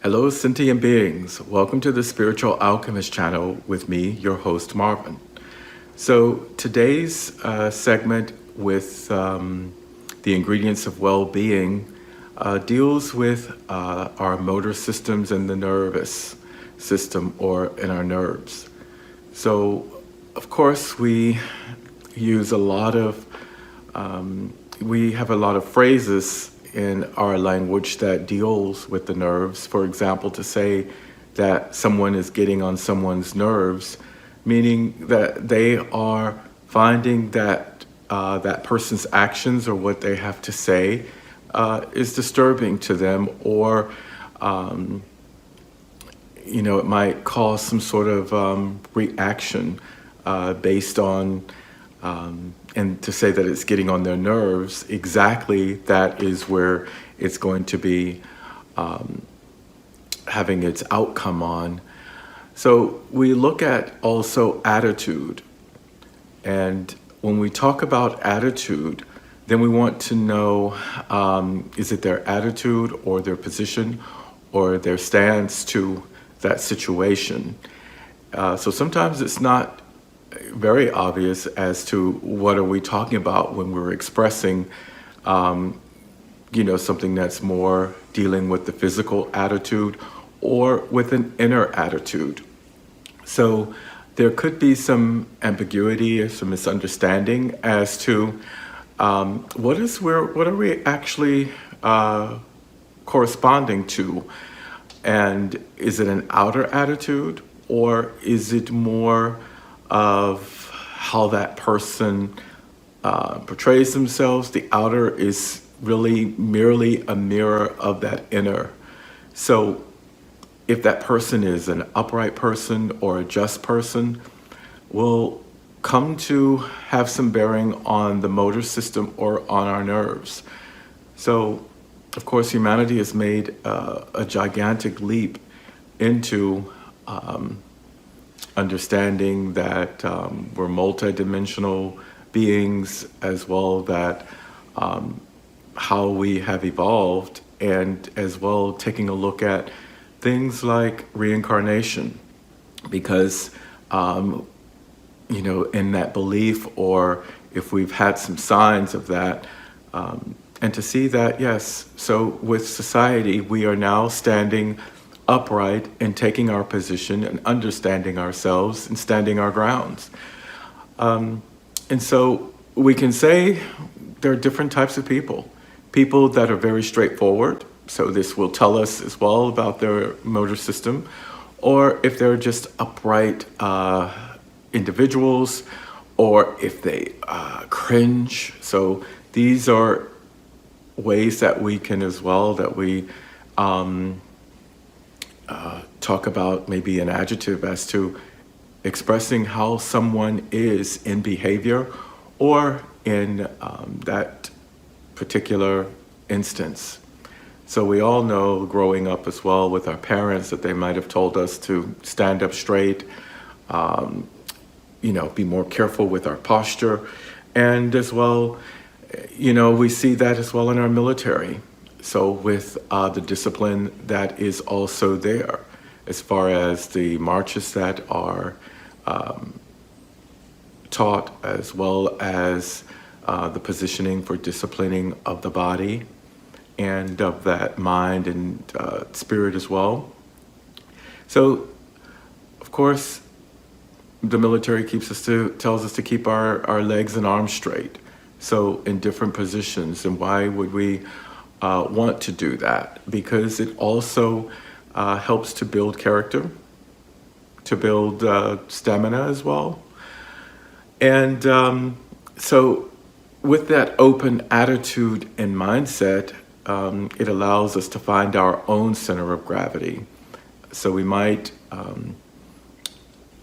Hello, sentient beings. Welcome to the Spiritual Alchemist channel with me, your host, Marvin. So today's segment with the ingredients of well-being deals with our motor systems and the nervous system, or in our nerves. So, of course, we use a lot of, we have a lot of phrases in our language that deals with the nerves. For example, to say that someone is getting on someone's nerves, meaning that they are finding that that person's actions or what they have to say is disturbing to them, or it might cause some sort of reaction based on, and to say that it's getting on their nerves, exactly that is where it's going to be having its outcome on. So we look at also attitude. And when we talk about attitude, then we want to know, is it their attitude or their position or their stance to that situation? So sometimes it's not very obvious as to what are we talking about when we're expressing, something that's more dealing with the physical attitude or with an inner attitude. So there could be some ambiguity or some misunderstanding as to what are we actually corresponding to, and is it an outer attitude, or is it more of how that person portrays themselves? The outer is really merely a mirror of that inner. So if that person is an upright person or a just person, will come to have some bearing on the motor system or on our nerves. So, of course, humanity has made a gigantic leap into understanding that we're multidimensional beings, as well that how we have evolved, and as well taking a look at things like reincarnation, because in that belief, or if we've had some signs of that, and to see that, yes, so with society, we are now standing upright and taking our position and understanding ourselves and standing our grounds. And so we can say there are different types of people. People that are very straightforward, so this will tell us as well about their motor system, or if they're just upright individuals, or if they cringe. So these are ways that we can as well, that we talk about maybe an adjective as to expressing how someone is in behavior or in that particular instance. So we all know, growing up as well with our parents, that they might have told us to stand up straight, be more careful with our posture. And as well, we see that as well in our military. So with the discipline that is also there, as far as the marches that are taught, as well as the positioning for disciplining of the body and of that mind and spirit as well. So, of course, the military tells us to keep our legs and arms straight. So in different positions. And why would we want to do that? Because it also helps to build character, to build stamina as well. And so with that open attitude and mindset, it allows us to find our own center of gravity. So we might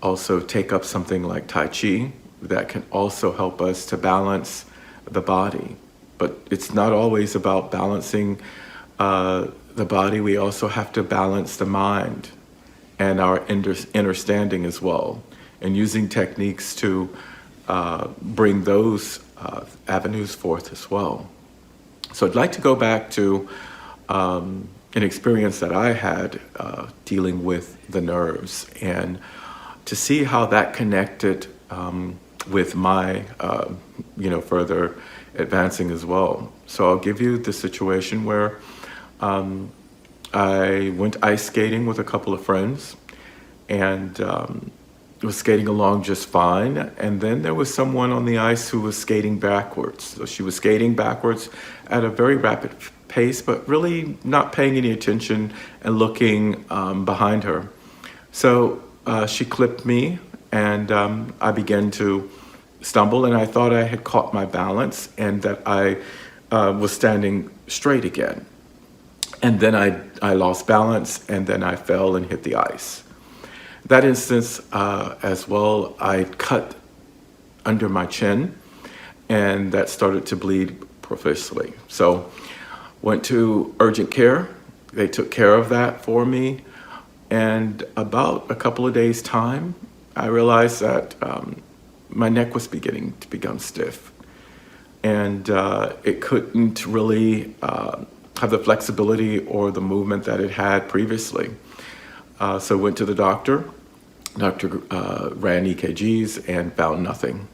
also take up something like Tai Chi that can also help us to balance the body. But it's not always about balancing the body. We also have to balance the mind and our understanding as well, and using techniques to bring those avenues forth as well. So I'd like to go back to an experience that I had dealing with the nerves, and to see how that connected with my, further advancing as well. So I'll give you the situation where I went ice skating with a couple of friends, and was skating along just fine. And then there was someone on the ice who was skating backwards. So she was skating backwards at a very rapid pace, but really not paying any attention and looking behind her. So she clipped me, and I began to stumble, and I thought I had caught my balance and that I was standing straight again. And then I lost balance, and then I fell and hit the ice. That instance as well, I cut under my chin, and that started to bleed profusely. So went to urgent care. They took care of that for me. And about a couple of days' time, I realized that my neck was beginning to become stiff. And it couldn't really have the flexibility or the movement that it had previously. So went to the doctor. Doctor ran EKGs and found nothing,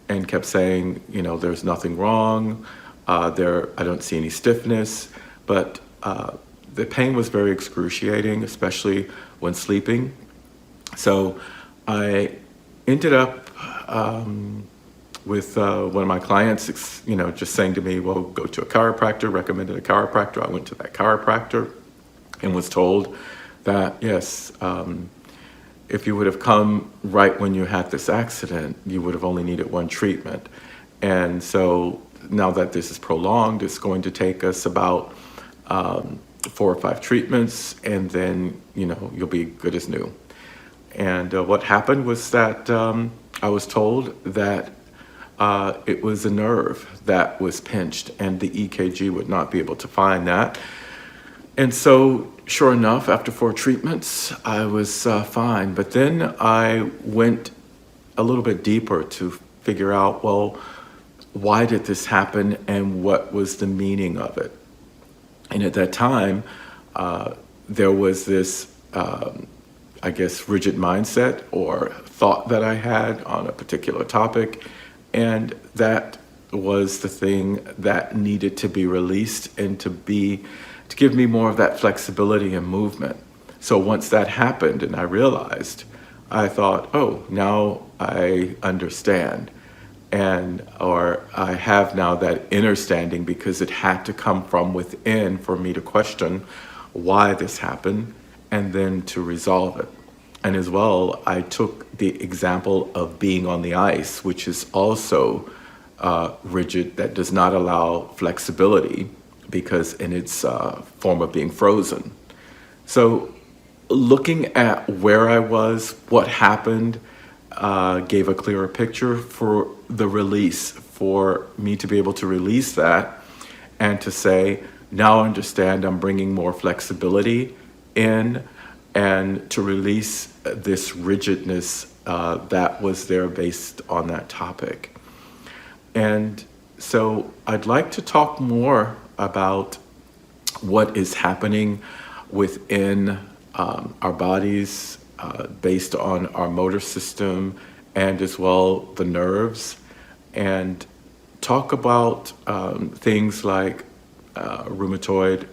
and kept saying, there's nothing wrong. I don't see any stiffness, but the pain was very excruciating, especially when sleeping. So I ended up with one of my clients, just saying to me, well, go to a chiropractor, recommended a chiropractor. I went to that chiropractor and was told that, yes, if you would have come right when you had this accident, you would have only needed one treatment. And so now that this is prolonged, it's going to take us about 4 or 5 treatments, and then, you'll be good as new. And what happened was that I was told that it was a nerve that was pinched, and the EKG would not be able to find that. And so, sure enough, after 4 treatments, I was fine. But then I went a little bit deeper to figure out, well, why did this happen and what was the meaning of it? And at that time, there was this, rigid mindset or thought that I had on a particular topic. And that was the thing that needed to be released and to give me more of that flexibility and movement. So once that happened and I realized, I thought, oh, now I understand. Or I have now that understanding, because it had to come from within for me to question why this happened and then to resolve it. And as well, I took the example of being on the ice, which is also rigid, that does not allow flexibility, because in its form of being frozen. So looking at where I was, what happened, gave a clearer picture for the release, for me to be able to release that and to say, now I understand, I'm bringing more flexibility in, and to release this rigidness that was there based on that topic. And so I'd like to talk more about what is happening within our bodies based on our motor system, and as well the nerves, and talk about things like rheumatoid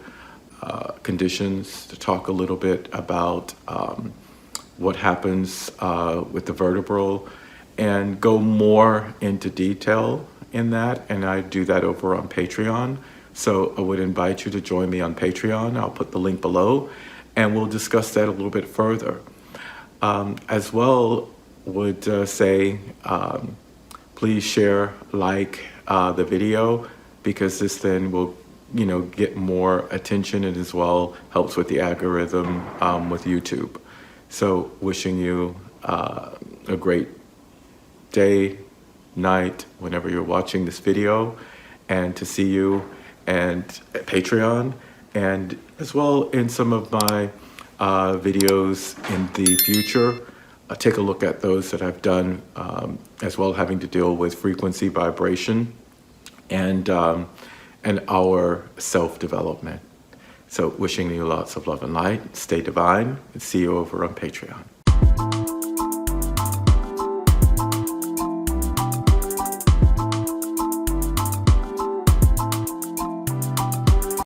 conditions, to talk a little bit about what happens with the vertebral, and go more into detail in that. And I do that over on Patreon. So I would invite you to join me on Patreon. I'll put the link below, and we'll discuss that a little bit further. As well, would say, please share, like the video, because this then will, get more attention, and as well helps with the algorithm with YouTube. So wishing you a great day, night, whenever you're watching this video, and to see you and at Patreon, and as well in some of my videos in the future. Take a look at those that I've done, as well, having to deal with frequency, vibration, and our self-development. So wishing you lots of love and light. Stay divine. And see you over on Patreon.